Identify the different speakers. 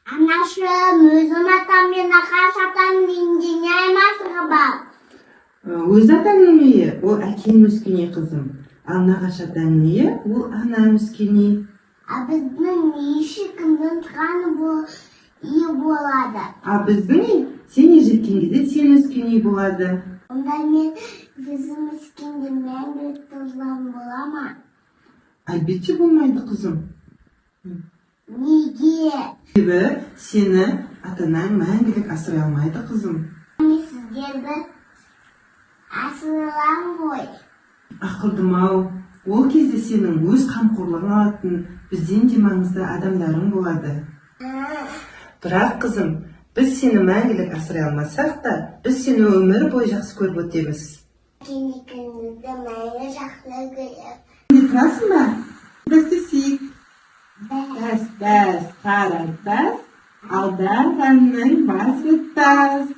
Speaker 1: Anашым, өзім атаммен нақаш атамның үйіне аймасыға бар.
Speaker 2: Өз атаңның үйі, ол әкең өскене қызым. Ал нағашы атаңның үйі, ол ана өскене.
Speaker 1: Біздің еші кімдің тұрғаны үй болады.
Speaker 2: Біздің үй, сен ежеткен кезде сен өскен үй болады.
Speaker 1: Онда мен өзім өскенде мәңгілік тұрлан бола ма?
Speaker 2: Әлбетте болмайды қызым.
Speaker 1: Неге?
Speaker 2: Себебі сені ата-анаң мәңгілік асырай алмайды қызым.
Speaker 1: Мен сіздерді асырам ғой.
Speaker 2: Ақылдым-ау, ол кезде сенің өз қамқорлығың алатын бізден де маңызды адамдарың болады. Бірақ қызым, біз сені мәңгілік асырай алмасақ та, біз сені өмір бойы жақсы көріп өтеміз.
Speaker 1: Екеумізді мәңгі жақсы көріп.
Speaker 2: Не тұрасың ба? Біз істейік. Бәс, қара тас, алдарғанның басы тас.